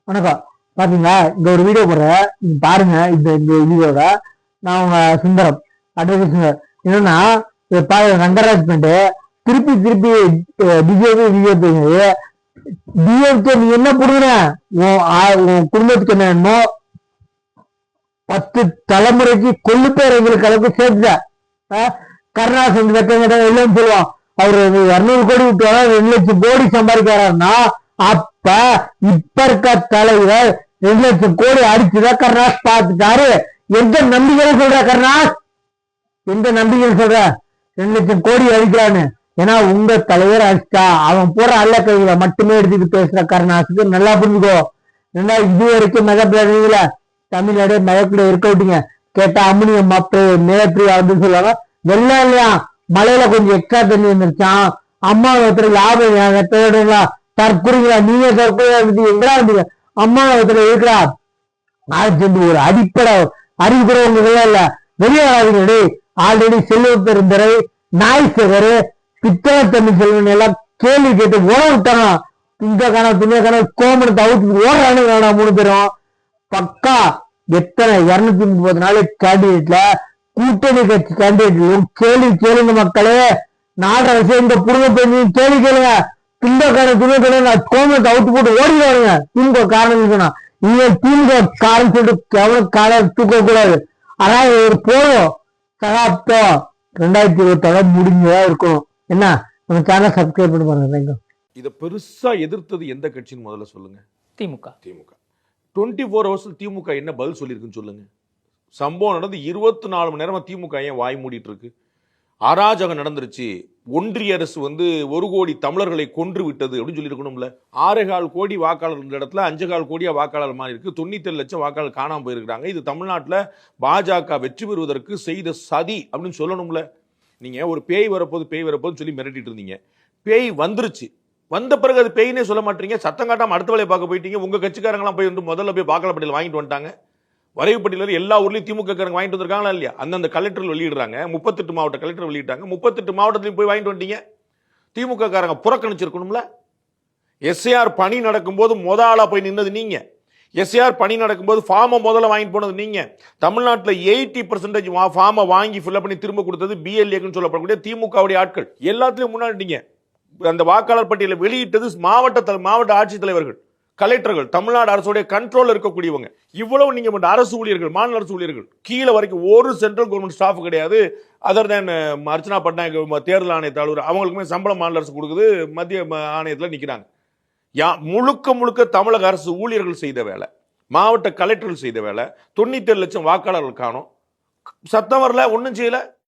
வணக்கம். பாத்தீங்களா, இந்த ஒரு வீடியோ போடுறேன், நீங்க பாருங்க. இந்த இந்த வீடியோட நான் உங்க சுந்தரம், அட்வொகேட் சுந்தரம். என்னன்னா, ரங்கராஜ் பண்ணிட்டு திருப்பி திருப்பி டிஎம்கே நீ என்ன புடுங்கின, உன் குடும்பத்துக்கு என்ன வேணுமோ 10 தலைமுறைக்கு கொள்ளு பேர் எங்களுக்கு அளவுக்கு சேர்த்துட்ட. கருணாசன் வெக்கம் இல்லைன்னு சொல்லுவான். அவரு 200 கோடி விட்டு 2 லட்சம் கோடி சம்பாதிக்கிறாருன்னா, அப்ப இப்ப இருக்க தலைவர் 2 லட்சம் கோடி அடிச்சுதான் கருணாஸ் பார்த்துட்டாரு. எந்த நம்பிக்கை சொல்ற கருணாஸ், எந்த நம்பிக்கை சொல்ற 2 லட்சம் கோடி அடிக்கிறான்னு? ஏன்னா உங்க தலைவர் அடிச்சா அவன் போற அல்ல கைகளை மட்டுமே எடுத்துட்டு பேசுற கருணாசுக்கு நல்லா புரிஞ்சுக்கோ. ஏன்னா இது வரைக்கும் மெகப்பிரியில தமிழ்நாடு மயக்குள்ள இருக்க விட்டீங்க. கேட்டா அம்முனியம் மாப்பு மேலப்பிரியா அப்படின்னு சொல்லுவாங்க. வெள்ளம் இல்லையா, மலையில கொஞ்சம் எக்ஸ்ட்ரா தண்ணி வந்துருச்சான். அம்மா ஒருத்தர் லாபம் தற்கொலைங்களா, நீங்க தற்கொலை எங்கடா இருந்தீங்க? அம்மா ஒருத்தர் இருக்கிறா ஒரு அடிப்படை அறிவு கூட உங்க இல்ல. வெளியே வராதுங்க. ஆல்ரெடி செல்வ பெருந்தரை, நாய் சேகர், பித்தளை தண்ணி செல்வன் எல்லாம் கேள்வி கேட்டு ஓட விட்டாங்க. துணிய காண கோமணத்தை அவுத்து ஓடுறானு 3 பேரும் பக்கா. எத்தனை 230 நாள் கேண்டிடேட்ல கூட்டணி கட்சி கேண்டிடேட் கேளுங்க மக்களே. 4 வருஷம் இந்த புடுங்க பெண்ணு கேள்வி கேளுங்க. துணிய கோமணத்தை அவுத்து போட்டு ஓடிடுவாருங்க. திமுக காரணம் சொன்னா இவங்க திமுக காரணம் சொல்லிட்டு எவனும் காலம் தூக்க கூடாது. ஆனா ஒரு போதும் சகாப்தம் 2027 முடிஞ்சதா இருக்கணும். என்ன, நம்ம சேனல் சப்ஸ்கிரைப் பண்ணி பாருங்க. இதை பெருசா எதிர்த்தது எந்த கட்சின்னு முதல்ல சொல்லுங்க. திமுக 24 ஹவர்ஸ் திமுக என்ன பதில் சொல்லியிருக்குன்னு சொல்லுங்க. சம்பவம் நடந்து 24 மணி நேரமா திமுக ஏன் வாய் மூடிட்டு இருக்கு? அராஜகம் நடந்துருச்சு, ஒன்றிய அரசு 1 கோடி தமிழர்களை கொன்று விட்டது அப்படின்னு சொல்லி இருக்கணும்ல. 6.25 கோடி வாக்காளர் இருந்த இடத்துல 5.25 கோடியா வாக்காளர் மாதிரி இருக்கு. 97 லட்சம் வாக்காளர் காணாம போயிருக்காங்க. இது தமிழ்நாட்டில் பாஜக வெற்றி பெறுவதற்கு செய்த சதி அப்படின்னு சொல்லணும்ல. நீங்க ஒரு பேய் வரப்போது சொல்லி மிரட்டிட்டு இருந்தீங்க. பேய் வந்துருச்சு. வந்த பிறகு அது பேய்னே சொல்ல மாட்டீங்க. சத்தம் காட்டாம அடுத்த வேலையை பார்க்க போயிட்டீங்க. உங்க கட்சிக்காரங்களாம் போய் முதல்ல போய் வாக்காளர் பட்டியல் வாங்கிட்டு வந்துட்டாங்க. வரைவு பட்டியலில் எல்லா ஊர்லயும் திமுக காரங்க வாங்கிட்டு வந்திருக்காங்களா இல்லையா? அந்தந்த கலெக்டர் வெளியிடுறாங்க. 38 மாவட்ட கலெக்டர் வெளியிட்டாங்க. 38 மாவட்டத்திலையும் போய் வாங்கிட்டு வந்துட்டீங்க. திமுக காரங்க புறக்கணிச்சிருக்கணும்ல. எஸ்ஐஆர் பணி நடக்கும்போது ஆளா போய் நின்னது நீங்க. எஸ்ஐஆர் பணி நடக்கும்போது ஃபார்மை முதல்ல வாங்கிட்டு போனது நீங்க. தமிழ்நாட்டில் 80% ஃபார்மை வாங்கி ஃபில்அப் பண்ணி திரும்ப கொடுத்தது பிஎல்ஏன்னு சொல்லப்படக்கூடிய திமுகவுடைய ஆட்கள். எல்லாத்திலையும் முன்னாடி அந்த வாக்காளர் பட்டியலை வெளியிட்டது மாவட்ட ஆட்சித்தலைவர்கள், கலெக்டர்கள், தமிழ்நாடு அரசுடைய கண்ட்ரோல் இருக்கக்கூடியவங்க. இவ்வளவு நீங்க அரசு ஊழியர்கள், மாநில அரசு ஊழியர்கள் கீழே வரைக்கும் ஒரு சென்ட்ரல் கவர்மெண்ட் ஸ்டாஃப் கிடையாது. அதர் தேன் அர்ச்சனா பட்நாயக் தேர்தல் ஆணையத்தாளர், அவங்களுக்குமே சம்பளம் மாநில அரசு கொடுக்குது. மத்திய ஆணையத்தில் நிற்கிறாங்க. முழுக்க தமிழக அரசு ஊழியர்கள் செய்த வேலை, மாவட்ட கலெக்டர்கள் செய்த வேலை. 97 லட்சம் வாக்காளர்கள் காணும். சத்தம் வரல, ஒன்றும் செய்யல.